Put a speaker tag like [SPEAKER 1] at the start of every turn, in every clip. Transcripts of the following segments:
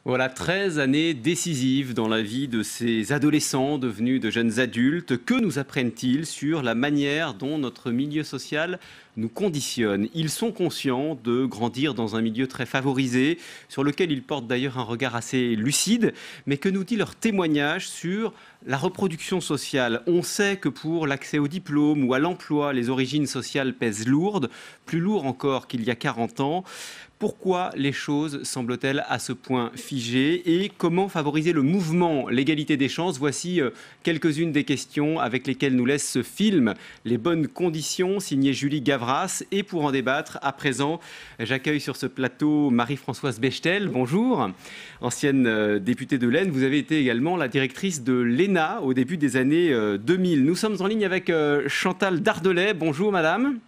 [SPEAKER 1] Voilà, 13 années décisives dans la vie de ces adolescents devenus de jeunes adultes. Que nous apprennent-ils sur la manière dont notre milieu social nous conditionne? Ils sont conscients de grandir dans un milieu très favorisé, sur lequel ils portent d'ailleurs un regard assez lucide. Mais que nous dit leur témoignage sur la reproduction sociale? On sait que pour l'accès au diplôme ou à l'emploi, les origines sociales pèsent lourdes, plus lourd encore qu'il y a 40 ans. Pourquoi les choses semblent-elles à ce point figées et comment favoriser le mouvement, l'égalité des chances? Voici quelques-unes des questions avec lesquelles nous laisse ce film, Les bonnes conditions, signé Julie Gavras. Et pour en débattre, à présent, j'accueille sur ce plateau Marie-Françoise Bechtel. Bonjour. Ancienne députée de l'Aisne, vous avez été également la directrice de l'ENA au début des années 2000. Nous sommes en ligne avec Chantal Dardelais. Bonjour madame.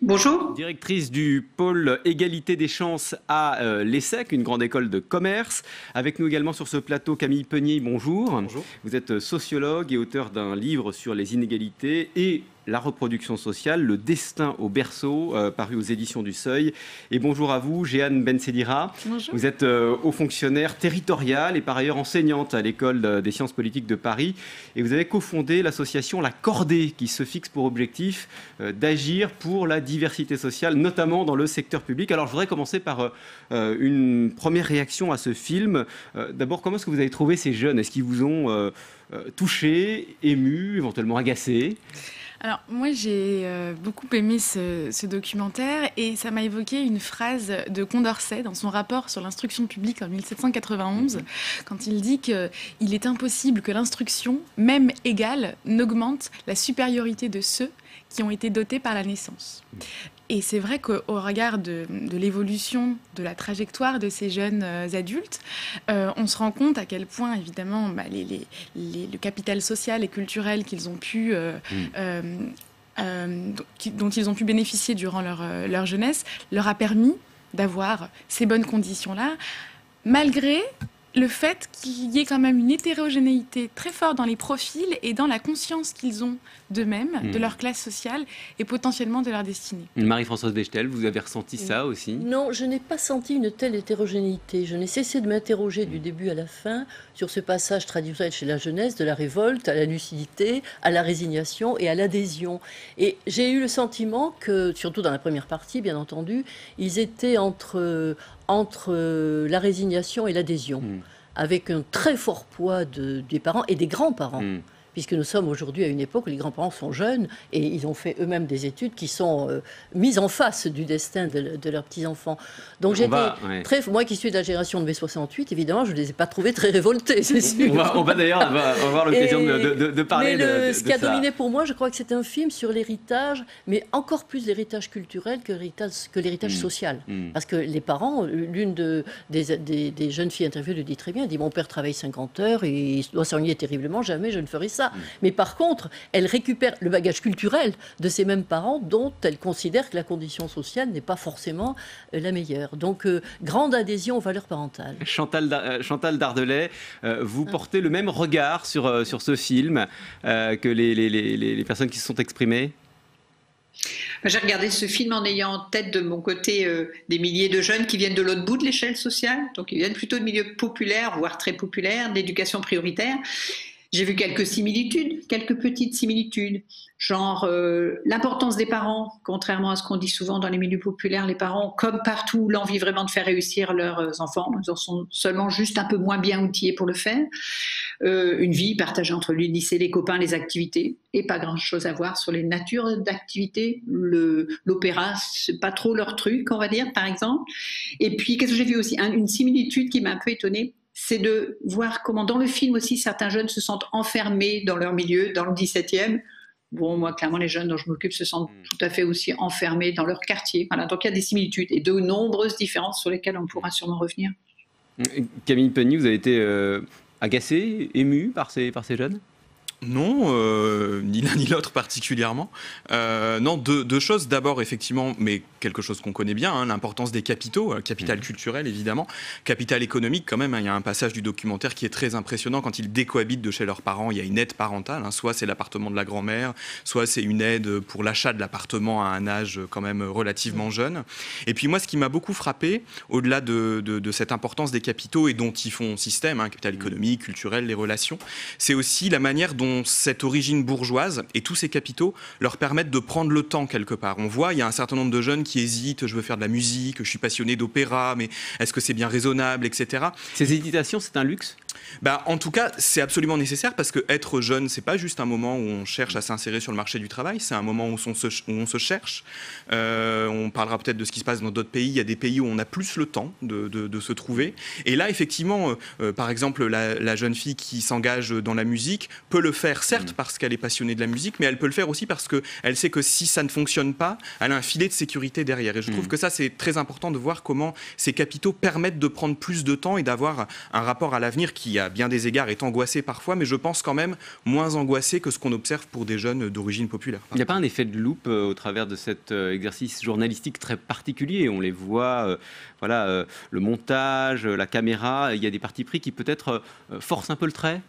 [SPEAKER 2] Bonjour.
[SPEAKER 1] Directrice du pôle égalité des chances à l'ESSEC, une grande école de commerce. Avec nous également sur ce plateau Camille Peugny, bonjour.
[SPEAKER 3] Bonjour.
[SPEAKER 1] Vous êtes sociologue et auteur d'un livre sur les inégalités et la reproduction sociale, le destin au berceau, paru aux éditions du Seuil. Et bonjour à vous, Jeanne Bensedira.
[SPEAKER 4] Bonjour.
[SPEAKER 1] Vous êtes haut fonctionnaire territorial et par ailleurs enseignante à l'école des sciences politiques de Paris. Et vous avez cofondé l'association La Cordée, qui se fixe pour objectif d'agir pour la diversité sociale, notamment dans le secteur public. Alors je voudrais commencer par une première réaction à ce film. D'abord, comment est-ce que vous avez trouvé ces jeunes? Est-ce qu'ils vous ont touché, ému, éventuellement agacé?
[SPEAKER 4] Alors moi j'ai beaucoup aimé ce documentaire et ça m'a évoqué une phrase de Condorcet dans son rapport sur l'instruction publique en 1791 quand il dit qu'il est impossible que l'instruction, même égale, n'augmente la supériorité de ceux qui ont été dotés par la naissance. Et c'est vrai qu'au regard de l'évolution, de la trajectoire de ces jeunes adultes, on se rend compte à quel point, évidemment, le capital social et culturel qu'ils ont pu, dont ils ont pu bénéficier durant leur jeunesse leur a permis d'avoir ces bonnes conditions-là, malgré le fait qu'il y ait quand même une hétérogénéité très forte dans les profils et dans la conscience qu'ils ont d'eux-mêmes, de leur classe sociale et potentiellement de leur destinée.
[SPEAKER 1] Marie-Françoise Bechtel, vous avez ressenti ça aussi?
[SPEAKER 2] Non, je n'ai pas senti une telle hétérogénéité. Je n'ai cessé de m'interroger du début à la fin sur ce passage traditionnel chez la jeunesse, de la révolte à la lucidité, à la résignation et à l'adhésion. Et j'ai eu le sentiment que, surtout dans la première partie, bien entendu, ils étaient entre la résignation et l'adhésion, avec un très fort poids des parents et des grands-parents. Puisque nous sommes aujourd'hui à une époque où les grands-parents sont jeunes et ils ont fait eux-mêmes des études qui sont mises en face du destin de leurs petits-enfants. Donc moi qui suis de la génération de mai 68, évidemment, je ne les ai pas trouvés très révoltés, c'est sûr.
[SPEAKER 1] On va d'ailleurs avoir l'occasion de parler de ça.
[SPEAKER 2] Ce qui a dominé pour moi, je crois que c'est un film sur l'héritage, mais encore plus l'héritage culturel que l'héritage social. Parce que les parents, l'une des jeunes filles interviewées le dit très bien, elle dit « Mon père travaille 50 heures et il doit s'ennuyer terriblement, jamais je ne ferai ça ». Mais par contre, elle récupère le bagage culturel de ces mêmes parents dont elle considère que la condition sociale n'est pas forcément la meilleure. Donc, grande adhésion aux valeurs parentales.
[SPEAKER 1] Chantal Dardelais, vous portez le même regard sur ce film que les personnes qui se sont exprimées?
[SPEAKER 3] J'ai regardé ce film en ayant en tête de mon côté des milliers de jeunes qui viennent de l'autre bout de l'échelle sociale, donc ils viennent plutôt de milieux populaires, voire très populaires, d'éducation prioritaire. J'ai vu quelques similitudes, quelques petites similitudes, genre l'importance des parents, contrairement à ce qu'on dit souvent dans les milieux populaires, les parents, comme partout, l'envie vraiment de faire réussir leurs enfants, ils en sont seulement juste un peu moins bien outillés pour le faire. Une vie partagée entre le lycée, les copains, les activités, et pas grand-chose à voir sur les natures d'activités. L'opéra, c'est pas trop leur truc, on va dire, par exemple. Et puis, qu'est-ce que j'ai vu aussi? Une similitude qui m'a un peu étonnée, c'est de voir comment dans le film aussi certains jeunes se sentent enfermés dans leur milieu, dans le 17e. Bon, moi, clairement, les jeunes dont je m'occupe se sentent tout à fait aussi enfermés dans leur quartier. Voilà, donc il y a des similitudes et de nombreuses différences sur lesquelles on pourra sûrement revenir.
[SPEAKER 1] Camille Peugny, vous avez été agacée, émue par ces jeunes?
[SPEAKER 5] Non, ni l'un ni l'autre particulièrement. Non, deux choses. D'abord, effectivement, mais quelque chose qu'on connaît bien, l'importance des capitaux, capital culturel évidemment, capital économique quand même. Il y a un passage du documentaire qui est très impressionnant quand ils décohabitent de chez leurs parents. Il y a une aide parentale, soit c'est l'appartement de la grand-mère, soit c'est une aide pour l'achat de l'appartement à un âge quand même relativement jeune. Et puis moi, ce qui m'a beaucoup frappé, au-delà de cette importance des capitaux et dont ils font système, capital économique, culturel, les relations, c'est aussi la manière dont cette origine bourgeoise et tous ces capitaux leur permettent de prendre le temps quelque part. On voit, il y a un certain nombre de jeunes qui hésitent, je veux faire de la musique, je suis passionné d'opéra, mais est-ce que c'est bien raisonnable, etc.
[SPEAKER 1] Ces hésitations, c'est un luxe ?
[SPEAKER 5] En tout cas, c'est absolument nécessaire parce que être jeune, c'est pas juste un moment où on cherche à s'insérer sur le marché du travail, c'est un moment où on se cherche. On parlera peut-être de ce qui se passe dans d'autres pays. Il y a des pays où on a plus le temps de se trouver. Et là, effectivement, par exemple, la jeune fille qui s'engage dans la musique peut le faire, certes, parce qu'elle est passionnée de la musique, mais elle peut le faire aussi parce qu'elle sait que si ça ne fonctionne pas, elle a un filet de sécurité derrière. Et je trouve que ça, c'est très important de voir comment ces capitaux permettent de prendre plus de temps et d'avoir un rapport à l'avenir qui, à bien des égards, est angoissé parfois, mais je pense quand même moins angoissé que ce qu'on observe pour des jeunes d'origine populaire.
[SPEAKER 1] Il n'y a pas un effet de loupe au travers de cet exercice journalistique très particulier ? On les voit, le montage, la caméra, il y a des partis pris qui peut-être forcent un peu le trait ?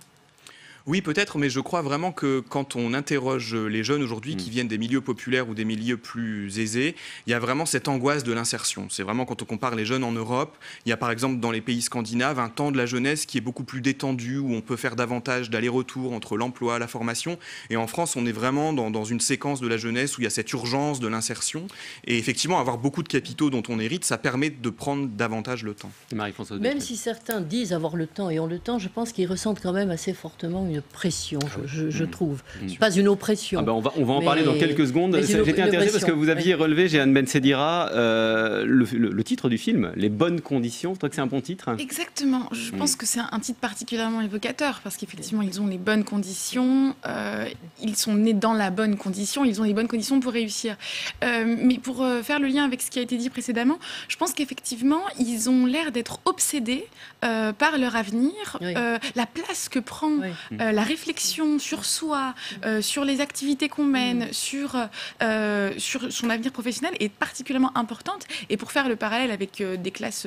[SPEAKER 5] Oui, peut-être, mais je crois vraiment que quand on interroge les jeunes aujourd'hui qui viennent des milieux populaires ou des milieux plus aisés, il y a vraiment cette angoisse de l'insertion. C'est vraiment quand on compare les jeunes en Europe, il y a par exemple dans les pays scandinaves un temps de la jeunesse qui est beaucoup plus détendu, où on peut faire davantage d'aller-retour entre l'emploi, la formation. Et en France, on est vraiment dans une séquence de la jeunesse où il y a cette urgence de l'insertion. Et effectivement, avoir beaucoup de capitaux dont on hérite, ça permet de prendre davantage le temps.
[SPEAKER 1] Marie-Françoise
[SPEAKER 2] Même si certains disent avoir le temps et ont le temps, je pense qu'ils ressentent quand même assez fortement une pression, je trouve. Pas une oppression.
[SPEAKER 1] On va en parler dans quelques secondes. J'étais intéressé parce que vous aviez relevé, Jeanne Bensedira, le titre du film, Les bonnes conditions. Vous trouvez que c'est un bon titre ?
[SPEAKER 4] Exactement. Je pense que c'est un titre particulièrement évocateur parce qu'effectivement, ils ont les bonnes conditions, ils sont nés dans la bonne condition, ils ont les bonnes conditions pour réussir. Mais pour faire le lien avec ce qui a été dit précédemment, je pense qu'effectivement, ils ont l'air d'être obsédés par leur avenir, la place que prend la réflexion sur soi, sur les activités qu'on mène, sur son avenir professionnel est particulièrement importante. Et pour faire le parallèle avec des classes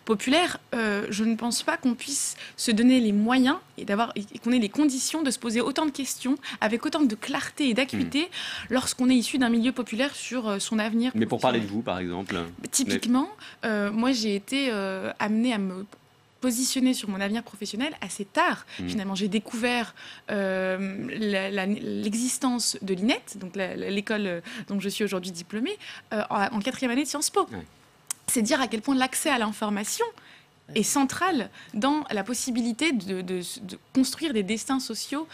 [SPEAKER 4] populaires, je ne pense pas qu'on puisse se donner les moyens et qu'on ait les conditions de se poser autant de questions avec autant de clarté et d'acuité lorsqu'on est issu d'un milieu populaire sur son avenir.
[SPEAKER 1] Mais pour parler de vous, par exemple.
[SPEAKER 4] Typiquement, moi j'ai été amenée à me positionner sur mon avenir professionnel assez tard. Finalement, j'ai découvert l'existence de l'INET, donc l'école dont je suis aujourd'hui diplômée, en 4e année de Sciences Po. C'est dire à quel point l'accès à l'information est central dans la possibilité de construire des destins sociaux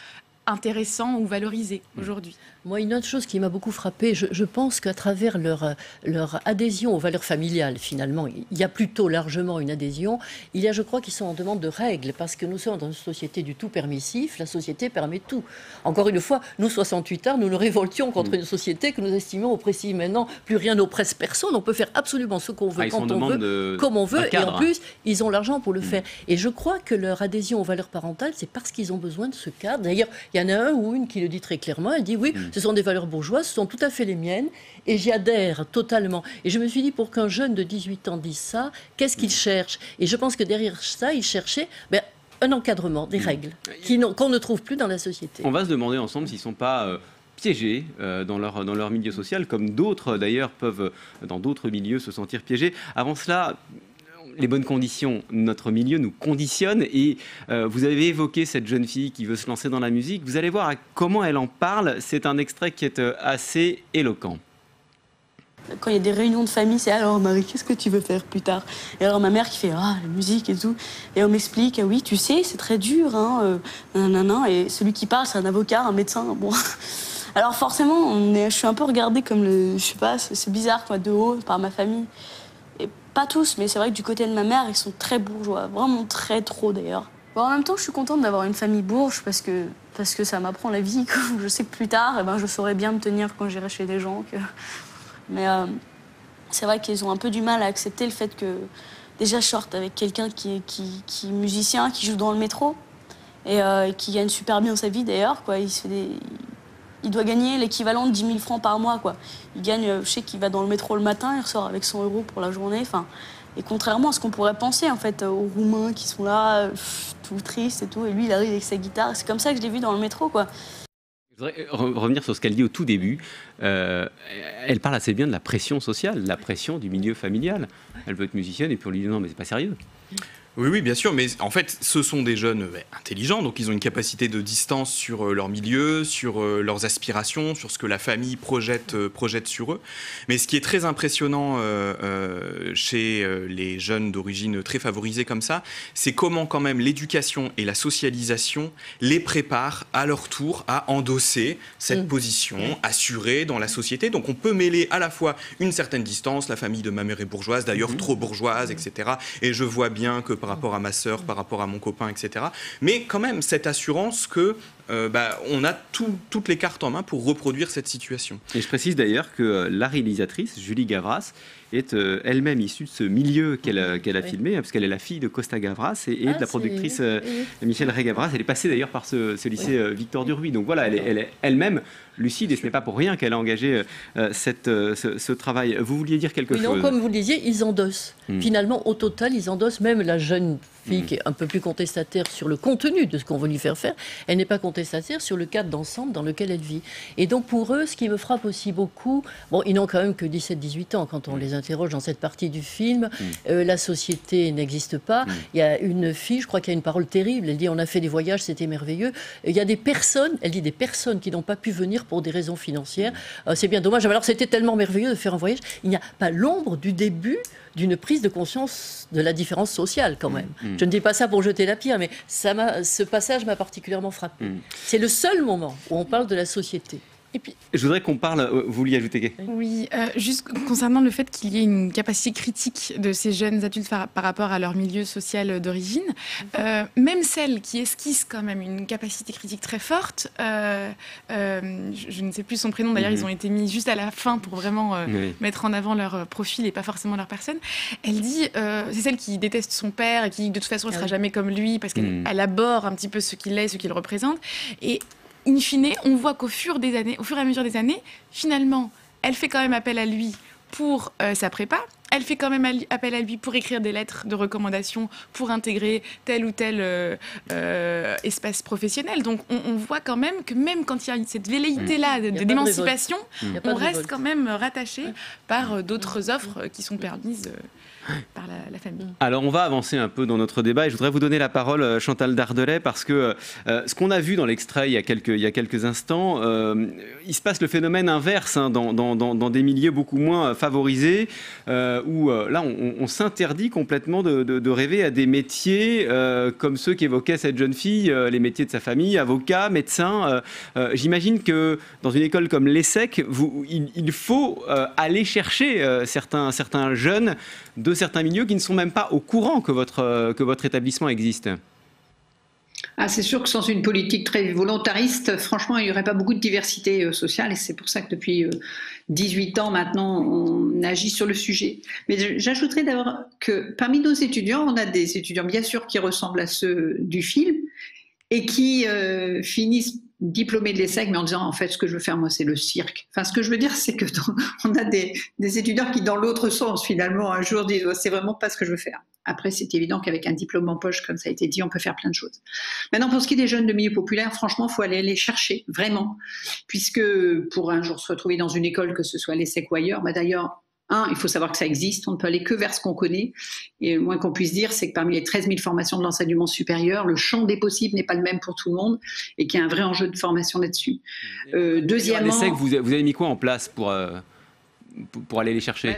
[SPEAKER 4] intéressants ou valorisés aujourd'hui.
[SPEAKER 2] Moi, une autre chose qui m'a beaucoup frappée, je pense qu'à travers leur adhésion aux valeurs familiales, finalement, il y a plutôt largement une adhésion. Il y a, je crois, qu'ils sont en demande de règles, parce que nous sommes dans une société du tout permissif. La société permet tout. Encore une fois, nous, 68 ans, nous nous révoltions contre une société que nous estimions oppressive. Maintenant, plus rien n'oppresse personne. On peut faire absolument ce qu'on veut, quand on veut, comme on veut. Et en plus, ils ont l'argent pour le faire. Et je crois que leur adhésion aux valeurs parentales, c'est parce qu'ils ont besoin de ce cadre. D'ailleurs, il y en a un ou une qui le dit très clairement. Elle dit, oui, ce sont des valeurs bourgeoises, ce sont tout à fait les miennes, et j'y adhère totalement. Et je me suis dit, pour qu'un jeune de 18 ans dise ça, qu'est-ce qu'il cherche ? Et je pense que derrière ça, il cherchait un encadrement, des règles, qu'on ne trouve plus dans la société.
[SPEAKER 1] On va se demander ensemble s'ils ne sont pas piégés dans leur milieu social, comme d'autres d'ailleurs peuvent, dans d'autres milieux, se sentir piégés. Avant cela, les bonnes conditions, notre milieu nous conditionne, et vous avez évoqué cette jeune fille qui veut se lancer dans la musique. Vous allez voir comment elle en parle. C'est un extrait qui est assez éloquent.
[SPEAKER 6] Quand il y a des réunions de famille, c'est « Alors Marie, qu'est-ce que tu veux faire plus tard ?» Et alors ma mère qui fait « Ah, la musique et tout ». Et on m'explique « Oui, tu sais, c'est très dur, et celui qui parle, c'est un avocat, un médecin. Bon. Alors forcément, je suis un peu regardée comme je sais pas, c'est bizarre, quoi, de haut, par ma famille. Pas tous, mais c'est vrai que du côté de ma mère, ils sont très bourgeois, vraiment très trop d'ailleurs. Bon, en même temps, je suis contente d'avoir une famille bourge parce que ça m'apprend la vie. Je sais que plus tard, je saurais bien me tenir quand j'irai chez des gens. Mais c'est vrai qu'ils ont un peu du mal à accepter le fait que déjà je sorte avec quelqu'un qui est musicien, qui joue dans le métro. et qui gagne super bien sa vie d'ailleurs, quoi. Il doit gagner l'équivalent de 10 000 francs par mois, quoi. Il gagne, je sais qu'il va dans le métro le matin, il ressort avec 100 € pour la journée, enfin... Et contrairement à ce qu'on pourrait penser, en fait, aux Roumains qui sont là, tout tristes et tout, et lui, il arrive avec sa guitare. C'est comme ça que je l'ai vu dans le métro, quoi.
[SPEAKER 1] Je voudrais revenir sur ce qu'elle dit au tout début. Elle parle assez bien de la pression sociale, la pression du milieu familial. Elle veut être musicienne et puis on lui dit non, mais c'est pas sérieux.
[SPEAKER 5] Oui, oui, bien sûr, mais en fait, ce sont des jeunes intelligents, donc ils ont une capacité de distance sur leur milieu, sur leurs aspirations, sur ce que la famille projette sur eux. Mais ce qui est très impressionnant chez les jeunes d'origine très favorisée comme ça, c'est comment quand même l'éducation et la socialisation les préparent à leur tour à endosser cette position assurée dans la société. Donc on peut mêler à la fois une certaine distance, la famille de ma mère est bourgeoise, d'ailleurs trop bourgeoise, etc. Et je vois bien que par rapport à ma sœur, par rapport à mon copain, etc. Mais quand même, cette assurance que on a toutes les cartes en main pour reproduire cette situation.
[SPEAKER 1] Et je précise d'ailleurs que la réalisatrice, Julie Gavras, est elle-même issue de ce milieu qu'elle a filmé, parce qu'elle est la fille de Costa Gavras et de la productrice Michel Ray Gavras. Elle est passée d'ailleurs par ce lycée Victor Duruy. Donc voilà, elle est elle-même lucide et ce n'est pas pour rien qu'elle a engagé ce travail. Vous vouliez dire quelque chose ?
[SPEAKER 2] Non, comme vous le disiez, ils endossent. Finalement, au total, ils endossent. Même la jeune fille qui est un peu plus contestataire sur le contenu de ce qu'on veut lui faire faire, elle n'est pas contestataire sur le cadre d'ensemble dans lequel elle vit. Et donc pour eux, ce qui me frappe aussi beaucoup, bon, ils n'ont quand même que 17-18 ans quand on les interroge dans cette partie du film. La société n'existe pas. Il y a une fille, je crois qu'il y a une parole terrible, elle dit on a fait des voyages, c'était merveilleux. Il y a des personnes, elle dit des personnes qui n'ont pas pu venir pour des raisons financières. C'est bien dommage. Alors c'était tellement merveilleux de faire un voyage. Il n'y a pas l'ombre du début d'une prise de conscience de la différence sociale quand même. Je ne dis pas ça pour jeter la pierre, mais ce passage m'a particulièrement frappé. C'est le seul moment où on parle de la société.
[SPEAKER 1] Et puis, je voudrais qu'on parle... Vous vouliez ajouter quelque chose ?
[SPEAKER 4] Oui, juste concernant le fait qu'il y ait une capacité critique de ces jeunes adultes par rapport à leur milieu social d'origine, même celles qui esquissent quand même une capacité critique très forte, je ne sais plus son prénom, d'ailleurs ils ont été mis juste à la fin pour vraiment mettre en avant leur profil et pas forcément leur personne. Elle dit, c'est celle qui déteste son père et qui dit que de toute façon elle ne sera jamais comme lui parce qu'elle abhorre un petit peu ce qu'il est, ce qu'il représente. Et in fine, on voit qu'au fur et à mesure des années, finalement, elle fait quand même appel à lui pour sa prépa. Elle fait quand même appel à lui pour écrire des lettres de recommandation, pour intégrer tel ou tel espace professionnel. Donc on voit quand même que même quand il y a cette velléité-là d'émancipation, on reste quand même rattaché par d'autres offres qui sont permises par la famille.
[SPEAKER 1] Alors on va avancer un peu dans notre débat et je voudrais vous donner la parole, Chantal Dardelais, parce que ce qu'on a vu dans l'extrait il y a quelques instants, il se passe le phénomène inverse dans des milieux beaucoup moins favorisés, où là on s'interdit complètement de rêver à des métiers comme ceux qu'évoquait cette jeune fille, les métiers de sa famille, avocat, médecin. J'imagine que dans une école comme l'ESSEC, il faut aller chercher certains jeunes de certains milieux qui ne sont même pas au courant que votre établissement existe.
[SPEAKER 3] Ah, c'est sûr que sans une politique très volontariste, franchement, il n'y aurait pas beaucoup de diversité sociale et c'est pour ça que depuis 18 ans maintenant, on agit sur le sujet. Mais j'ajouterais d'abord que parmi nos étudiants, on a des étudiants bien sûr qui ressemblent à ceux du film et qui finissent diplômés de l'ESSEC, mais en disant en fait ce que je veux faire moi c'est le cirque. Enfin ce que je veux dire c'est que on a des étudiants qui dans l'autre sens finalement un jour disent c'est vraiment pas ce que je veux faire. Après c'est évident qu'avec un diplôme en poche comme ça a été dit on peut faire plein de choses. Maintenant pour ce qui est des jeunes de milieu populaire, franchement il faut aller les chercher vraiment, puisque pour un jour se retrouver dans une école que ce soit l'ESSEC ou ailleurs, d'ailleurs il faut savoir que ça existe, on ne peut aller que vers ce qu'on connaît. Et le moins qu'on puisse dire, c'est que parmi les 13 000 formations de l'enseignement supérieur, le champ des possibles n'est pas le même pour tout le monde et qu'il y a un vrai enjeu de formation là-dessus. Deuxièmement...
[SPEAKER 1] À l'ESSEC, vous avez mis quoi en place pour aller les chercher ?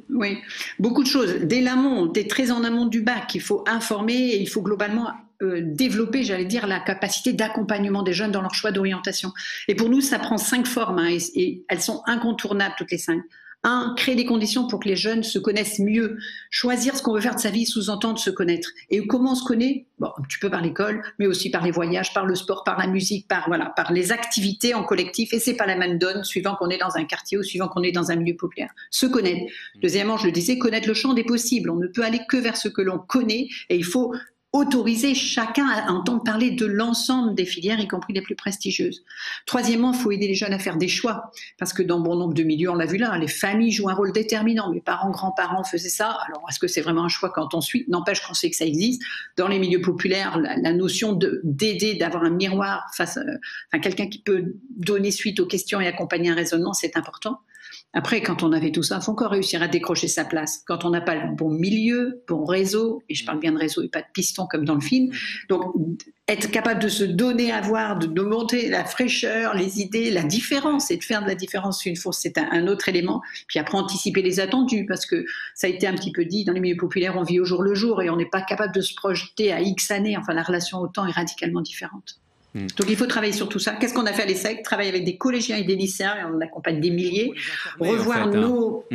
[SPEAKER 3] Oui, beaucoup de choses. Dès l'amont, dès très en amont du bac, il faut informer et il faut globalement développer, j'allais dire, la capacité d'accompagnement des jeunes dans leur choix d'orientation. Et pour nous, ça prend 5 formes et elles sont incontournables toutes les 5. 1, créer des conditions pour que les jeunes se connaissent mieux. Choisir ce qu'on veut faire de sa vie sous-entend de se connaître. Et comment on se connaît ? Bon, un petit peu par l'école, mais aussi par les voyages, par le sport, par la musique, par les activités en collectif. Et c'est pas la même donne suivant qu'on est dans un quartier ou suivant qu'on est dans un milieu populaire. Se connaître. Deuxièmement, je le disais, connaître le champ des possibles. On ne peut aller que vers ce que l'on connaît et il faut autoriser chacun à entendre parler de l'ensemble des filières, y compris les plus prestigieuses. Troisièmement, il faut aider les jeunes à faire des choix, parce que dans bon nombre de milieux, on l'a vu là, les familles jouent un rôle déterminant. Mes parents, grands-parents faisaient ça. Alors, est-ce que c'est vraiment un choix quand on suit? N'empêche qu'on sait que ça existe. Dans les milieux populaires, la notion d'aider, d'avoir un miroir face à quelqu'un qui peut donner suite aux questions et accompagner un raisonnement, c'est important. Après, quand on avait tout ça, il faut encore réussir à décrocher sa place. Quand on n'a pas le bon milieu, bon réseau, et je parle bien de réseau et pas de piston comme dans le film, donc être capable de se donner à voir, de monter la fraîcheur, les idées, la différence, et de faire de la différence une force, c'est un autre élément. Puis après, anticiper les attendus, parce que ça a été un petit peu dit, dans les milieux populaires, on vit au jour le jour et on n'est pas capable de se projeter à X années. Enfin, la relation au temps est radicalement différente. Donc il faut travailler sur tout ça. Qu'est-ce qu'on a fait à l'ESSEC? Travailler avec des collégiens et des lycéens, et on accompagne des milliers. Revoir nos...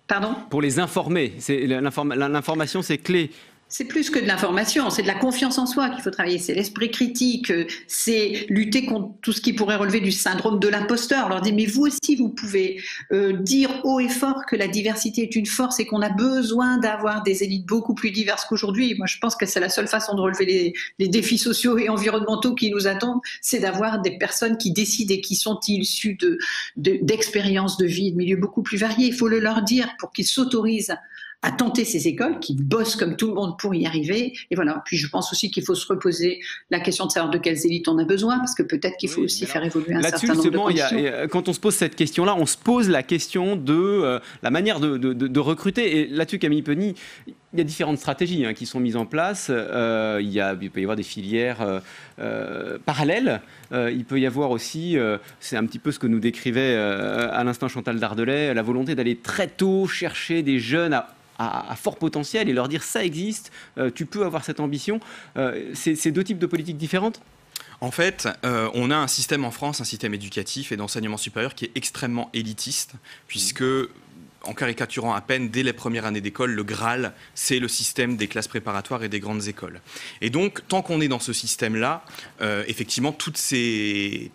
[SPEAKER 3] Pardon?
[SPEAKER 1] Pour les informer. L'information, c'est clé.
[SPEAKER 3] C'est plus que de l'information, c'est de la confiance en soi qu'il faut travailler, c'est l'esprit critique, c'est lutter contre tout ce qui pourrait relever du syndrome de l'imposteur. Leur dire, mais vous aussi, vous pouvez dire haut et fort que la diversité est une force et qu'on a besoin d'avoir des élites beaucoup plus diverses qu'aujourd'hui. Moi, je pense que c'est la seule façon de relever les défis sociaux et environnementaux qui nous attendent, c'est d'avoir des personnes qui décident et qui sont issues d'expériences de vie, de milieux beaucoup plus variés. Il faut le leur dire pour qu'ils s'autorisent à tenter ces écoles, qui bossent comme tout le monde pour y arriver. Et voilà. Puis je pense aussi qu'il faut se reposer la question de savoir de quelles élites on a besoin, parce que peut-être qu'il faut aussi faire évoluer un certain nombre de conditions.
[SPEAKER 1] Quand on se pose cette question-là, on se pose la question de la manière de recruter. Et là-dessus, Camille Penny, il y a différentes stratégies qui sont mises en place. Il peut y avoir des filières parallèles. Il peut y avoir aussi, c'est un petit peu ce que nous décrivait à l'instant Chantal Dardelais, la volonté d'aller très tôt chercher des jeunes à fort potentiel et leur dire ça existe, tu peux avoir cette ambition. C'est deux types de politiques différentes?
[SPEAKER 5] En fait, on a un système en France, un système éducatif et d'enseignement supérieur qui est extrêmement élitiste, puisque, en caricaturant à peine, dès les premières années d'école, le Graal, c'est le système des classes préparatoires et des grandes écoles. Et donc, tant qu'on est dans ce système-là, effectivement, toutes ces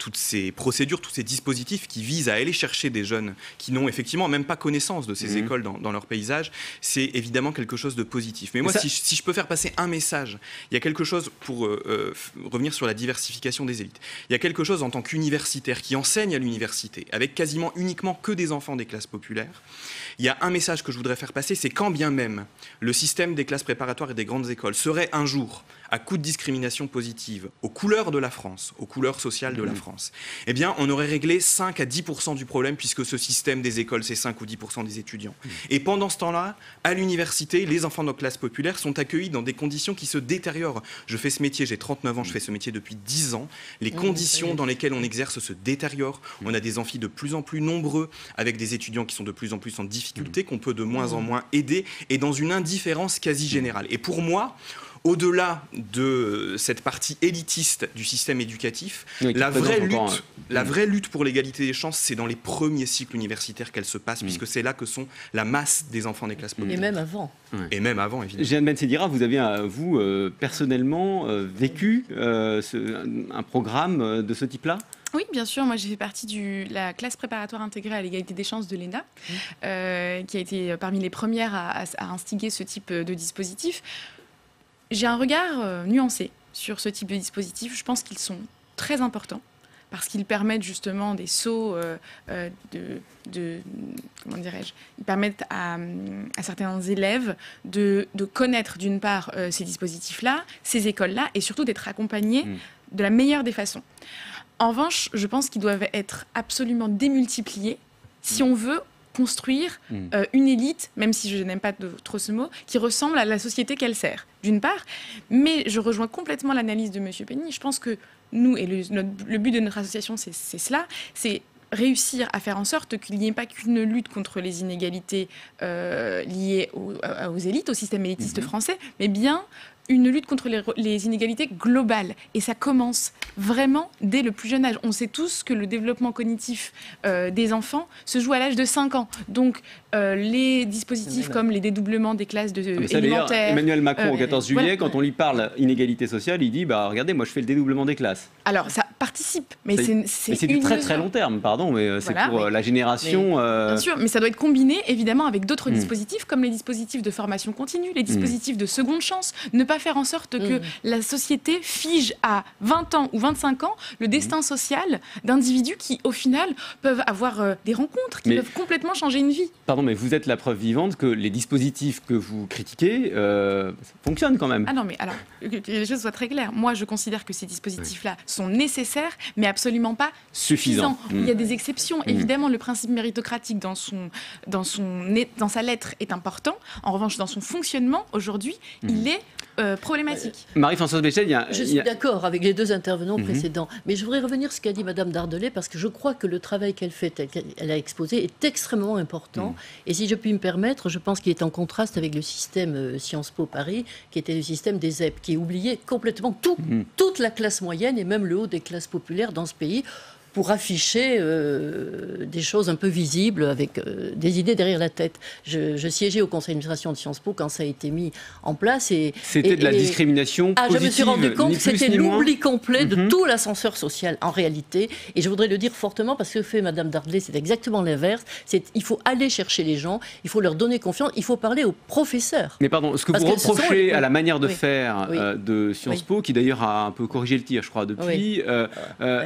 [SPEAKER 5] procédures, tous ces dispositifs qui visent à aller chercher des jeunes qui n'ont effectivement même pas connaissance de ces écoles dans leur paysage, c'est évidemment quelque chose de positif. Mais moi, si je peux faire passer un message, il y a quelque chose, pour revenir sur la diversification des élites, il y a quelque chose en tant qu'universitaire qui enseigne à l'université, avec quasiment uniquement que des enfants des classes populaires. Il y a un message que je voudrais faire passer, c'est quand bien même le système des classes préparatoires et des grandes écoles serait un jour, à coup de discrimination positive, aux couleurs de la France, aux couleurs sociales de la France, eh bien, on aurait réglé 5 à 10% du problème, puisque ce système des écoles, c'est 5 ou 10% des étudiants. Et pendant ce temps-là, à l'université, les enfants de nos classes populaires sont accueillis dans des conditions qui se détériorent. Je fais ce métier, j'ai 39 ans, je fais ce métier depuis 10 ans. Les conditions dans lesquelles on exerce se détériorent. On a des amphis de plus en plus nombreux, avec des étudiants qui sont de plus en plus en difficulté, qu'on peut de moins en moins aider, et dans une indifférence quasi générale. Et pour moi, au-delà de cette partie élitiste du système éducatif, la vraie lutte pour l'égalité des chances, c'est dans les premiers cycles universitaires qu'elle se passe, puisque c'est là que sont la masse des enfants des classes populaires.
[SPEAKER 2] Et même avant.
[SPEAKER 5] Et même avant, évidemment.
[SPEAKER 1] Jeanne Ben-Sedira, vous avez, vous, personnellement, vécu un programme de ce type-là ?
[SPEAKER 4] Oui, bien sûr. Moi, j'ai fait partie de la classe préparatoire intégrée à l'égalité des chances de l'ENA, qui a été parmi les premières à instiguer ce type de dispositif. J'ai un regard nuancé sur ce type de dispositif. Je pense qu'ils sont très importants parce qu'ils permettent justement des sauts comment dirais-je, ils permettent à certains élèves de connaître d'une part ces dispositifs-là, ces écoles-là, et surtout d'être accompagnés de la meilleure des façons. En revanche, je pense qu'ils doivent être absolument démultipliés si on veut construire une élite, même si je n'aime pas trop ce mot, qui ressemble à la société qu'elle sert, d'une part. Mais je rejoins complètement l'analyse de M. Penny. Je pense que nous, et le but de notre association, c'est cela, c'est réussir à faire en sorte qu'il n'y ait pas qu'une lutte contre les inégalités liées aux élites, au système élitiste français, mais bien une lutte contre les inégalités globales. Et ça commence vraiment dès le plus jeune âge. On sait tous que le développement cognitif des enfants se joue à l'âge de 5 ans. Donc, les dispositifs comme les dédoublements des classes élémentaires...
[SPEAKER 1] Emmanuel Macron, au 14 juillet, quand on lui parle inégalité sociale, il dit « regardez, moi je fais le dédoublement des classes ».
[SPEAKER 4] Alors, ça, participe. Mais
[SPEAKER 1] c'est du très très long terme, pardon, mais c'est pour la génération...
[SPEAKER 4] Bien sûr, mais ça doit être combiné évidemment avec d'autres dispositifs, comme les dispositifs de formation continue, les dispositifs de seconde chance. Ne pas faire en sorte que la société fige à 20 ans ou 25 ans le destin social d'individus qui, au final, peuvent avoir des rencontres, qui peuvent complètement changer une vie.
[SPEAKER 1] Pardon, mais vous êtes la preuve vivante que les dispositifs que vous critiquez fonctionnent quand même.
[SPEAKER 4] Ah non, mais alors, que les choses soient très claires. Moi, je considère que ces dispositifs-là sont nécessaires, mais absolument pas suffisants. Il y a des exceptions. Évidemment, le principe méritocratique dans sa lettre est important. En revanche, dans son fonctionnement, aujourd'hui, il est problématique.
[SPEAKER 1] Marie-Françoise Béchel,
[SPEAKER 2] je suis d'accord avec les deux intervenants précédents, mais je voudrais revenir sur ce qu'a dit Madame Dardelais, parce que je crois que le travail qu'elle fait, qu'elle a exposé, est extrêmement important. Et si je puis me permettre, je pense qu'il est en contraste avec le système Sciences Po Paris, qui était le système des ZEP, qui oubliait complètement toute la classe moyenne et même le haut des classes populaires dans ce pays, pour afficher des choses un peu visibles avec des idées derrière la tête. Je siégeais au conseil d'administration de Sciences Po quand ça a été mis en place.
[SPEAKER 1] C'était de la discrimination positive.
[SPEAKER 2] Je me suis rendu compte que c'était l'oubli complet de tout l'ascenseur social en réalité. Et je voudrais le dire fortement parce que fait Madame Dardelais, c'est exactement l'inverse. Il faut aller chercher les gens, il faut leur donner confiance, il faut parler aux professeurs.
[SPEAKER 1] Mais pardon, ce que vous reprochez à la manière de faire de Sciences Po, qui d'ailleurs a un peu corrigé le tir, je crois, depuis,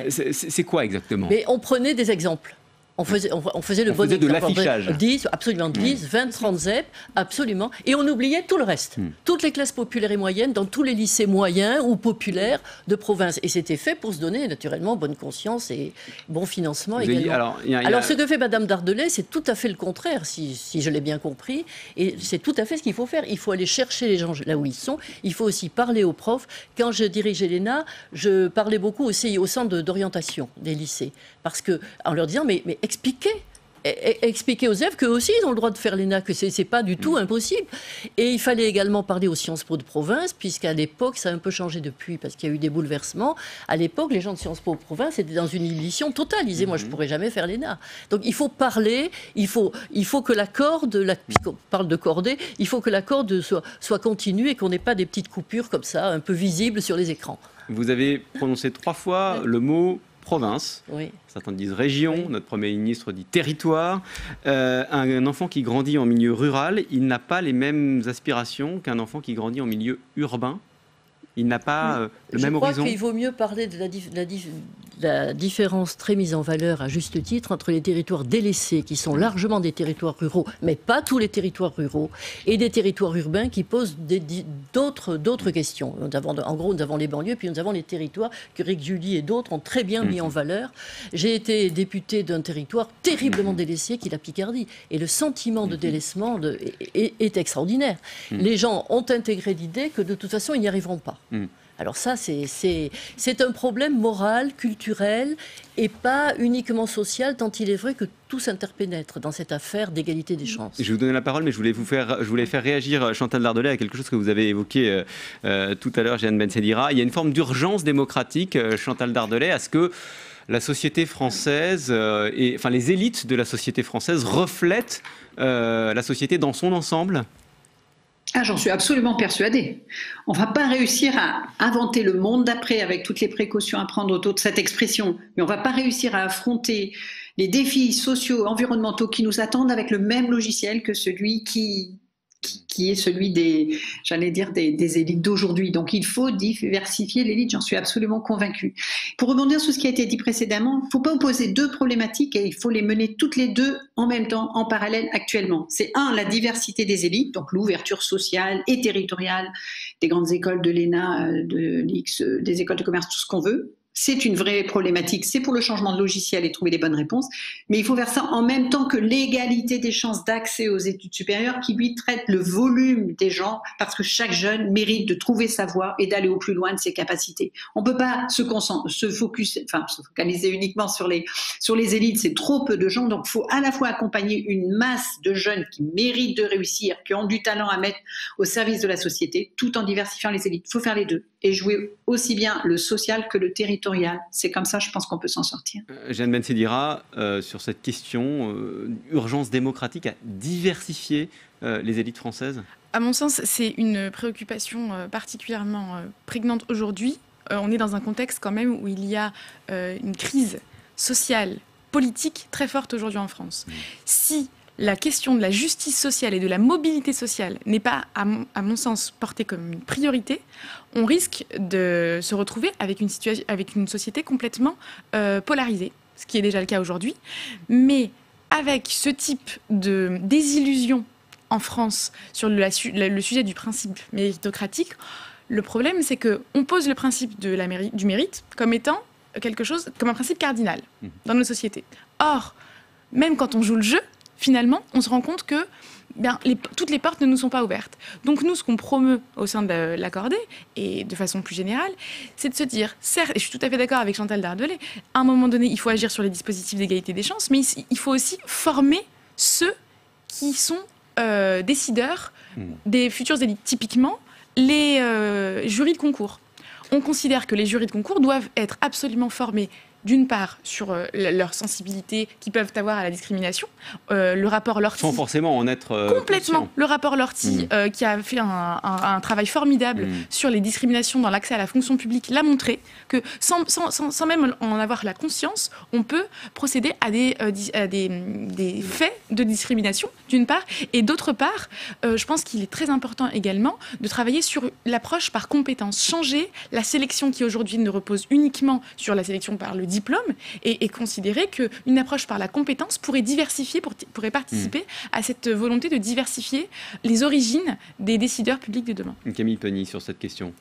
[SPEAKER 1] c'est quoi exactement ?
[SPEAKER 2] Mais on prenait des exemples. On faisait le bon
[SPEAKER 1] exemple.
[SPEAKER 2] De
[SPEAKER 1] l'affichage.
[SPEAKER 2] 10, absolument 10, 20, 30 ZEP, absolument. Et on oubliait tout le reste. Toutes les classes populaires et moyennes dans tous les lycées moyens ou populaires de province. Et c'était fait pour se donner naturellement bonne conscience et bon financement également. Alors ce que fait Madame Dardelais, c'est tout à fait le contraire, si je l'ai bien compris. Et c'est tout à fait ce qu'il faut faire. Il faut aller chercher les gens là où ils sont. Il faut aussi parler aux profs. Quand je dirigeais l'ENA, je parlais beaucoup aussi au centre d'orientation des lycées. Parce que, en leur disant, mais expliquer aux élèves qu'eux aussi ils ont le droit de faire l'ENA, que c'est pas du tout impossible. Et il fallait également parler aux Sciences Po de province, puisqu'à l'époque, ça a un peu changé depuis, parce qu'il y a eu des bouleversements. À l'époque, les gens de Sciences Po de province étaient dans une illusion totale. Ils disaient, moi, je ne pourrais jamais faire l'ENA. Donc, il faut parler, il faut que la corde, puisqu'on parle de cordée, il faut que la corde soit continue et qu'on n'ait pas des petites coupures comme ça, un peu visibles sur les écrans.
[SPEAKER 1] Vous avez prononcé 3 fois le mot province, certains disent région, notre Premier ministre dit territoire. Un enfant qui grandit en milieu rural, il n'a pas les mêmes aspirations qu'un enfant qui grandit en milieu urbain. Il n'a pas le même horizon.
[SPEAKER 2] Je crois qu'il vaut mieux parler de la différence très mise en valeur à juste titre entre les territoires délaissés, qui sont largement des territoires ruraux, mais pas tous les territoires ruraux, et des territoires urbains qui posent d'autres questions. En gros, nous avons les banlieues, puis nous avons les territoires que Rick Julie et d'autres ont très bien mis en valeur. J'ai été députée d'un territoire terriblement délaissé, qui est la Picardie, et le sentiment de délaissement est extraordinaire. Les gens ont intégré l'idée que de toute façon, ils n'y arriveront pas. Alors ça, c'est un problème moral, culturel, et pas uniquement social, tant il est vrai que tout s'interpénètre dans cette affaire d'égalité des chances.
[SPEAKER 1] Je vais vous donner la parole, mais je voulais faire réagir Chantal Dardelais à quelque chose que vous avez évoqué tout à l'heure, Jeanne Bensedira. Il y a une forme d'urgence démocratique, Chantal Dardelais, à ce que la société française, les élites de la société française reflètent la société dans son ensemble.
[SPEAKER 3] J'en suis absolument persuadée. On ne va pas réussir à inventer le monde d'après avec toutes les précautions à prendre autour de cette expression, mais on ne va pas réussir à affronter les défis sociaux, environnementaux qui nous attendent avec le même logiciel que celui qui est celui des élites d'aujourd'hui. Donc il faut diversifier l'élite, j'en suis absolument convaincue. Pour rebondir sur ce qui a été dit précédemment, il ne faut pas opposer 2 problématiques et il faut les mener toutes les 2 en même temps, en parallèle actuellement. C'est la diversité des élites, donc l'ouverture sociale et territoriale des grandes écoles de l'ENA, de l'IX, des écoles de commerce, tout ce qu'on veut. C'est une vraie problématique, c'est pour le changement de logiciel et trouver les bonnes réponses, mais il faut faire ça en même temps que l'égalité des chances d'accès aux études supérieures qui lui traite le volume des gens, parce que chaque jeune mérite de trouver sa voie et d'aller au plus loin de ses capacités. On ne peut pas se focaliser uniquement sur les élites, c'est trop peu de gens, donc il faut à la fois accompagner une masse de jeunes qui méritent de réussir, qui ont du talent à mettre au service de la société, tout en diversifiant les élites. Il faut faire les 2 et jouer aussi bien le social que le territorial. C'est comme ça, je pense qu'on peut s'en sortir.
[SPEAKER 1] Jeanne Bensedira, sur cette question, urgence démocratique à diversifier les élites françaises ?
[SPEAKER 4] À mon sens, c'est une préoccupation particulièrement prégnante aujourd'hui. on est dans un contexte quand même où il y a une crise sociale, politique très forte aujourd'hui en France. Si la question de la justice sociale et de la mobilité sociale n'est pas, à mon sens, portée comme une priorité, on risque de se retrouver avec une société complètement polarisée, ce qui est déjà le cas aujourd'hui. Mais avec ce type de désillusion en France sur le sujet du principe méritocratique, le problème, c'est qu'on pose le principe du mérite comme étant quelque chose, comme un principe cardinal dans nos sociétés. Or, même quand on joue le jeu, finalement, on se rend compte que toutes les portes ne nous sont pas ouvertes. Donc nous, ce qu'on promeut au sein de l'Accordé, et de façon plus générale, c'est de se dire, certes, et je suis tout à fait d'accord avec Chantal Dardelais, à un moment donné, il faut agir sur les dispositifs d'égalité des chances, mais il faut aussi former ceux qui sont décideurs des futures élites. Typiquement, les jurys de concours. On considère que les jurys de concours doivent être absolument formés, d'une part, sur leur sensibilité qu'ils peuvent avoir à la discrimination. Le rapport Lortie...
[SPEAKER 1] Sans forcément en être
[SPEAKER 4] complètement.
[SPEAKER 1] conscient.
[SPEAKER 4] Le rapport Lortie, qui a fait un travail formidable sur les discriminations dans l'accès à la fonction publique, l'a montré que sans même en avoir la conscience, on peut procéder à des faits de discrimination, d'une part. Et d'autre part, je pense qu'il est très important également de travailler sur l'approche par compétence. Changer la sélection qui aujourd'hui ne repose uniquement sur la sélection par le diplôme et considérer qu'une approche par la compétence pourrait participer à cette volonté de diversifier les origines des décideurs publics de demain.
[SPEAKER 1] Camille Penny, sur cette question.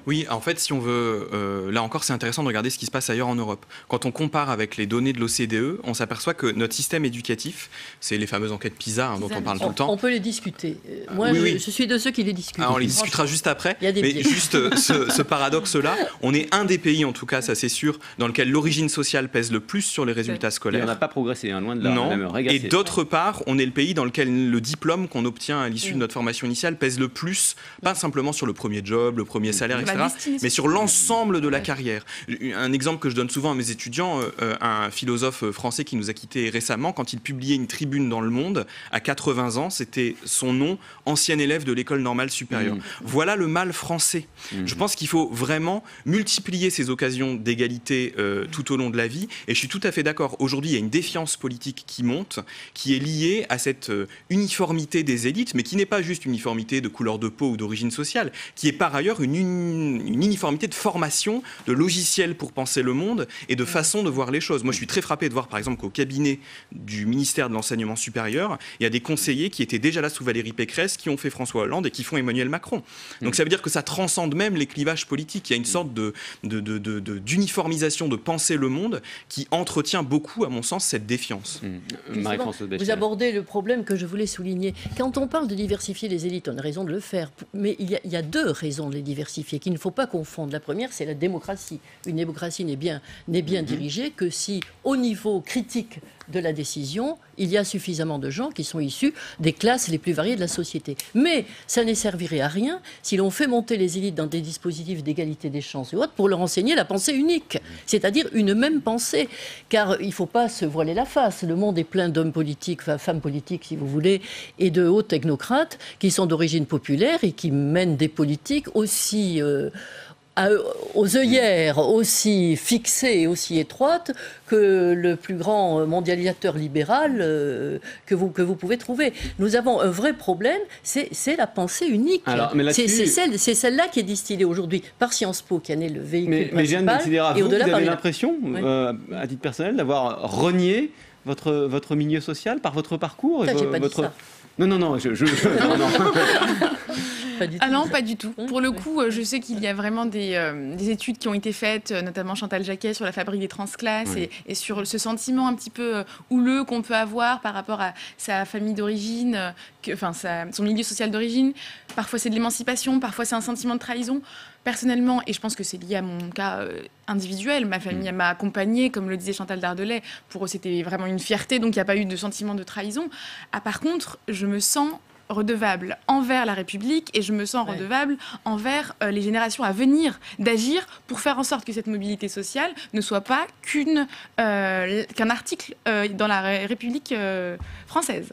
[SPEAKER 5] Oui, en fait, si on veut, là encore, c'est intéressant de regarder ce qui se passe ailleurs en Europe. Quand on compare avec les données de l'OCDE, on s'aperçoit que notre système éducatif, c'est les fameuses enquêtes PISA dont on parle tout le temps.
[SPEAKER 2] On peut les discuter. Moi,
[SPEAKER 5] oui.
[SPEAKER 2] je suis de ceux qui les discutent.
[SPEAKER 5] Alors, on les discutera juste après.
[SPEAKER 2] Mais
[SPEAKER 5] juste ce paradoxe-là, on est un des pays, en tout cas, ça c'est sûr, dans lequel l'origine sociale pèse le plus sur les résultats scolaires.
[SPEAKER 1] Et on n'a pas progressé, loin de là.
[SPEAKER 5] Non. Et d'autre part, on est le pays dans lequel le diplôme qu'on obtient à l'issue de notre formation initiale pèse le plus, pas simplement sur le premier job, le premier salaire, etc., mais sur l'ensemble de la carrière. Un exemple que je donne souvent à mes étudiants, un philosophe français qui nous a quittés récemment, quand il publiait une tribune dans Le Monde, à 80 ans, c'était son nom, ancien élève de l'école normale supérieure. Voilà le mal français. Je pense qu'il faut vraiment multiplier ces occasions d'égalité tout au long de la vie, et je suis tout à fait d'accord. Aujourd'hui, il y a une défiance politique qui monte, qui est liée à cette uniformité des élites, mais qui n'est pas juste uniformité de couleur de peau ou d'origine sociale, qui est par ailleurs une uniformité de formation, de logiciels pour penser le monde et de façon de voir les choses. Moi, je suis très frappé de voir, par exemple, qu'au cabinet du ministère de l'Enseignement supérieur, il y a des conseillers qui étaient déjà là sous Valérie Pécresse, qui ont fait François Hollande et qui font Emmanuel Macron. Donc ça veut dire que ça transcende même les clivages politiques. Il y a une sorte d'uniformisation de penser le monde qui entretient beaucoup, à mon sens, cette défiance.
[SPEAKER 2] Vous abordez le problème que je voulais souligner. Quand on parle de diversifier les élites, on a raison de le faire, mais il y a deux raisons de les diversifier qu'il ne faut pas confondre. La première, c'est la démocratie. Une démocratie n'est bien dirigée que si, au niveau critique de la décision, il y a suffisamment de gens qui sont issus des classes les plus variées de la société. Mais ça ne servirait à rien si l'on fait monter les élites dans des dispositifs d'égalité des chances et autres pour leur enseigner la pensée unique, c'est-à-dire une même pensée. Car il ne faut pas se voiler la face. Le monde est plein d'hommes politiques, femmes politiques si vous voulez, et de hauts technocrates qui sont d'origine populaire et qui mènent des politiques aussi... aux œillères aussi fixées et aussi étroites que le plus grand mondialisateur libéral que vous pouvez trouver. Nous avons un vrai problème, c'est la pensée unique. C'est celle-là qui est distillée aujourd'hui par Sciences Po, qui en est le véhicule principal.
[SPEAKER 1] Mais vous avez l'impression, à titre personnel, d'avoir renié votre milieu social par votre parcours.
[SPEAKER 2] Ça, j'ai pas dit ça.
[SPEAKER 1] Non. non.
[SPEAKER 4] Pas du tout. Pour le coup, je sais qu'il y a vraiment des études qui ont été faites, notamment Chantal Jacquet sur la fabrique des transclasses et sur ce sentiment un petit peu houleux qu'on peut avoir par rapport à sa famille d'origine, son milieu social d'origine. Parfois c'est de l'émancipation, parfois c'est un sentiment de trahison. Personnellement, et je pense que c'est lié à mon cas individuel, ma famille m'a accompagnée, comme le disait Chantal Dardelais, pour eux c'était vraiment une fierté, donc il n'y a pas eu de sentiment de trahison. Par contre, je me sens redevable envers la République et je me sens redevable envers les générations à venir d'agir pour faire en sorte que cette mobilité sociale ne soit pas qu'un article dans la République française.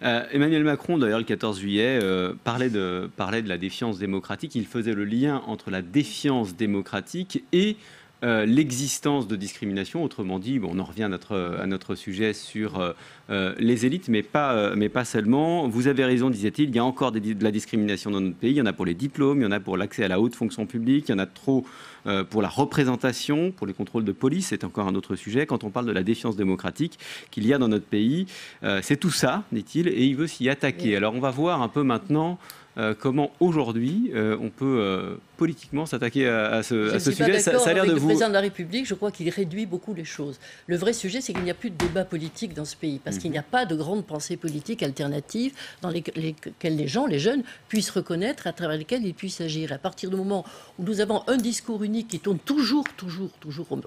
[SPEAKER 1] Emmanuel Macron, d'ailleurs, le 14 juillet, parlait de la défiance démocratique. Il faisait le lien entre la défiance démocratique et l'existence de discrimination. Autrement dit, on en revient à notre sujet sur les élites, mais pas seulement. Vous avez raison, disait-il, il y a encore de la discrimination dans notre pays. Il y en a pour les diplômes, il y en a pour l'accès à la haute fonction publique, il y en a trop pour la représentation, pour les contrôles de police, c'est encore un autre sujet. Quand on parle de la défiance démocratique qu'il y a dans notre pays, c'est tout ça, dit-il, et il veut s'y attaquer. Alors on va voir un peu maintenant comment aujourd'hui on peut politiquement s'attaquer à ce sujet.
[SPEAKER 2] Ça a l'air de vous. Le président de la République, je crois qu'il réduit beaucoup les choses. Le vrai sujet, c'est qu'il n'y a plus de débat politique dans ce pays, parce qu'il n'y a pas de grande pensée politique alternative dans lesquelles les gens, les jeunes, puissent reconnaître, à travers lesquelles ils puissent agir. À partir du moment où nous avons un discours unique qui tourne toujours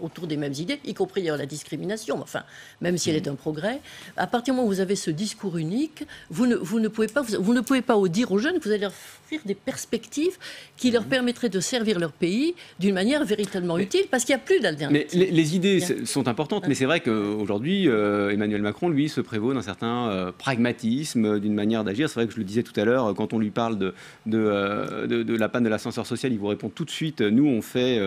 [SPEAKER 2] autour des mêmes idées, y compris la discrimination, enfin, même si elle est un progrès, à partir du moment où vous avez ce discours unique, vous ne pouvez pas dire aux jeunes que vous allez leur offrir des perspectives qui leur permettraient de servir leur pays d'une manière véritablement utile, parce qu'il n'y a plus d'alternative.
[SPEAKER 1] Mais les idées sont importantes, mais c'est vrai qu'aujourd'hui, Emmanuel Macron, lui, se prévaut d'un certain pragmatisme, d'une manière d'agir. C'est vrai que je le disais tout à l'heure, quand on lui parle de la panne de l'ascenseur social, il vous répond tout de suite, nous, on fait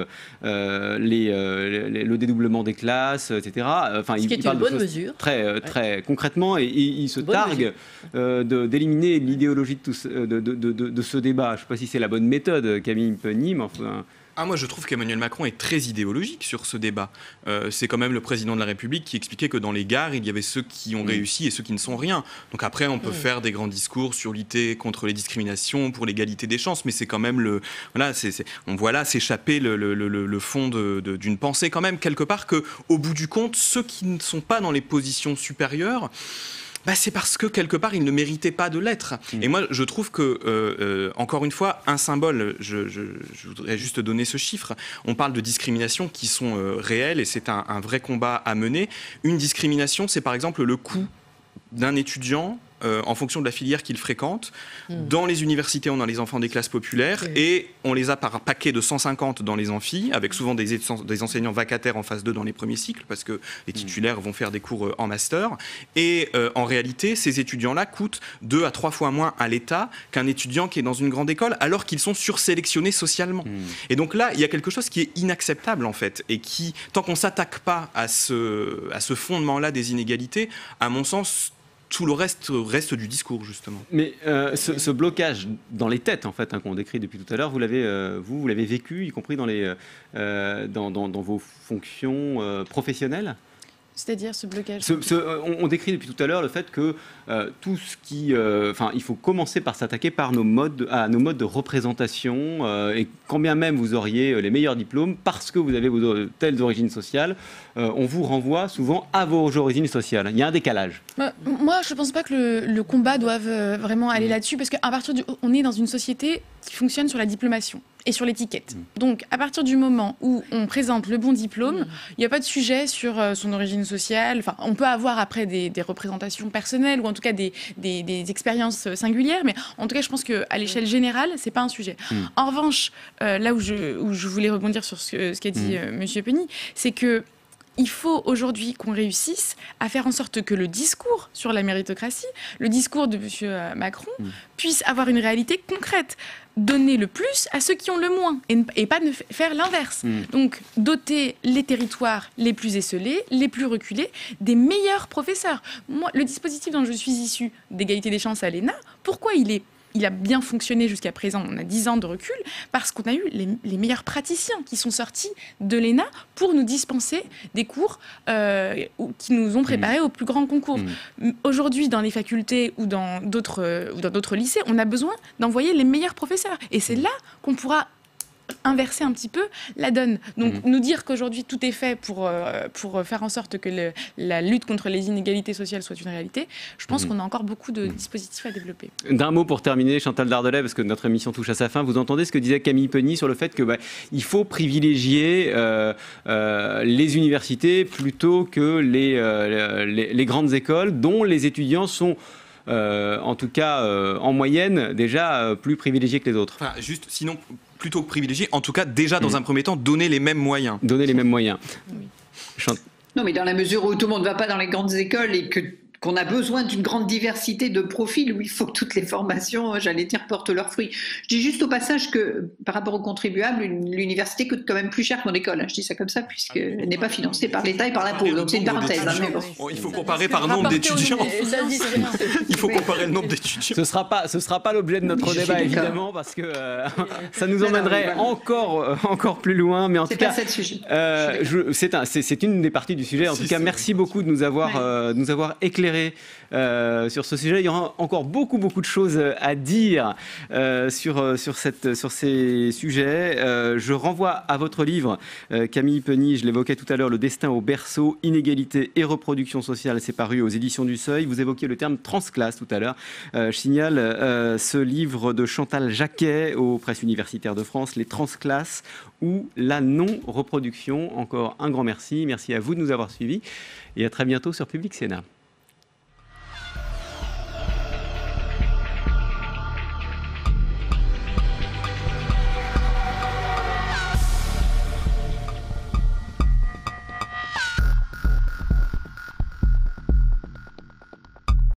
[SPEAKER 1] le dédoublement des classes, etc. Enfin,
[SPEAKER 2] ce qui est une bonne mesure.
[SPEAKER 1] Très concrètement, et il se targue d'éliminer l'idéologie de ce débat. Je ne sais pas si c'est la bonne méthode, Camille Penny, mais enfin...
[SPEAKER 5] Moi, je trouve qu'Emmanuel Macron est très idéologique sur ce débat. C'est quand même le président de la République qui expliquait que dans les gares, il y avait ceux qui ont réussi et ceux qui ne sont rien. Donc après, on peut faire des grands discours sur lutter contre les discriminations, pour l'égalité des chances, mais c'est quand même on voit là s'échapper le fond d'une pensée quand même, quelque part, qu'au bout du compte, ceux qui ne sont pas dans les positions supérieures, c'est parce que, quelque part, il ne méritait pas de l'être. Et moi, je trouve que, encore une fois, un symbole, je voudrais juste donner ce chiffre, on parle de discriminations qui sont réelles et c'est un vrai combat à mener. Une discrimination, c'est par exemple le coût d'un étudiant en fonction de la filière qu'il fréquente. Dans les universités, on a les enfants des classes populaires et on les a par paquet de 150 dans les amphis, avec souvent des enseignants vacataires en phase 2 dans les premiers cycles, parce que les titulaires vont faire des cours en master. Et en réalité, ces étudiants-là coûtent 2 à 3 fois moins à l'État qu'un étudiant qui est dans une grande école, alors qu'ils sont sursélectionnés socialement. Et donc là, il y a quelque chose qui est inacceptable, en fait, et qui, tant qu'on ne s'attaque pas à ce fondement-là des inégalités, à mon sens, tout le reste du discours, justement.
[SPEAKER 1] Mais ce blocage dans les têtes, en fait, qu'on décrit depuis tout à l'heure, vous l'avez vécu, y compris dans vos fonctions professionnelles ?
[SPEAKER 4] C'est-à-dire ce blocage.
[SPEAKER 1] On décrit depuis tout à l'heure le fait que tout ce qui... il faut commencer par s'attaquer à nos modes de représentation. Et quand bien même vous auriez les meilleurs diplômes, parce que vous avez vos telles origines sociales, on vous renvoie souvent à vos origines sociales. Il y a un décalage.
[SPEAKER 4] Moi, je ne pense pas que le combat doive vraiment aller là-dessus, parce on est dans une société qui fonctionne sur la diplomation et sur l'étiquette. Donc, à partir du moment où on présente le bon diplôme, il n'y a pas de sujet sur son origine sociale. Enfin, on peut avoir après des représentations personnelles ou en tout cas des expériences singulières, mais en tout cas, je pense qu'à l'échelle générale, c'est pas un sujet. En revanche, là où je voulais rebondir sur ce qu'a dit Monsieur Penny, c'est que il faut aujourd'hui qu'on réussisse à faire en sorte que le discours sur la méritocratie, le discours de M. Macron, puisse avoir une réalité concrète. Donner le plus à ceux qui ont le moins et pas faire l'inverse. Donc, doter les territoires les plus esseulés, les plus reculés, des meilleurs professeurs. Moi, le dispositif dont je suis issue d'égalité des chances à l'ENA, pourquoi il a bien fonctionné jusqu'à présent, on a 10 ans de recul, parce qu'on a eu les meilleurs praticiens qui sont sortis de l'ENA pour nous dispenser des cours qui nous ont préparés au plus grand concours. Aujourd'hui, dans les facultés ou dans d'autres lycées, on a besoin d'envoyer les meilleurs professeurs. Et c'est là qu'on pourra inverser un petit peu la donne. Donc, nous dire qu'aujourd'hui, tout est fait pour faire en sorte que la lutte contre les inégalités sociales soit une réalité, je pense qu'on a encore beaucoup de dispositifs à développer.
[SPEAKER 1] D'un mot pour terminer, Chantal Dardelais, parce que notre émission touche à sa fin, vous entendez ce que disait Camille Penny sur le fait que il faut privilégier les universités plutôt que les grandes écoles dont les étudiants sont en tout cas en moyenne, déjà plus privilégiés que les autres.
[SPEAKER 5] Enfin, juste, sinon, plutôt que privilégier, en tout cas, déjà, dans un premier temps, donner les mêmes moyens.
[SPEAKER 1] Donner les mêmes moyens.
[SPEAKER 4] Oui.
[SPEAKER 3] Non, mais dans la mesure où tout le monde ne va pas dans les grandes écoles et qu'on a besoin d'une grande diversité de profils, où il faut que toutes les formations, j'allais dire, portent leurs fruits. Je dis juste au passage que, par rapport aux contribuables, l'université coûte quand même plus cher que mon école. Je dis ça comme ça, puisqu'elle n'est pas financée par l'État et par l'impôt. Donc c'est une parenthèse. Mais bon.
[SPEAKER 5] Il faut comparer par nombre d'étudiants. Il faut comparer le nombre d'étudiants.
[SPEAKER 1] Ce sera pas l'objet de notre débat, évidemment, parce que ça nous emmènerait encore plus loin. Mais en tout cas, c'est une des parties du sujet. En tout cas, merci beaucoup de nous avoir éclairé sur ce sujet. Il y aura encore beaucoup de choses à dire sur ces sujets. Je renvoie à votre livre, Camille Penny, je l'évoquais tout à l'heure, Le destin au berceau, inégalité et reproduction sociale. C'est paru aux éditions du Seuil. Vous évoquiez le terme transclasse tout à l'heure. Je signale ce livre de Chantal Jacquet aux Presses universitaires de France, Les transclasses ou la non-reproduction. Encore un grand merci. Merci à vous de nous avoir suivis et à très bientôt sur Public Sénat.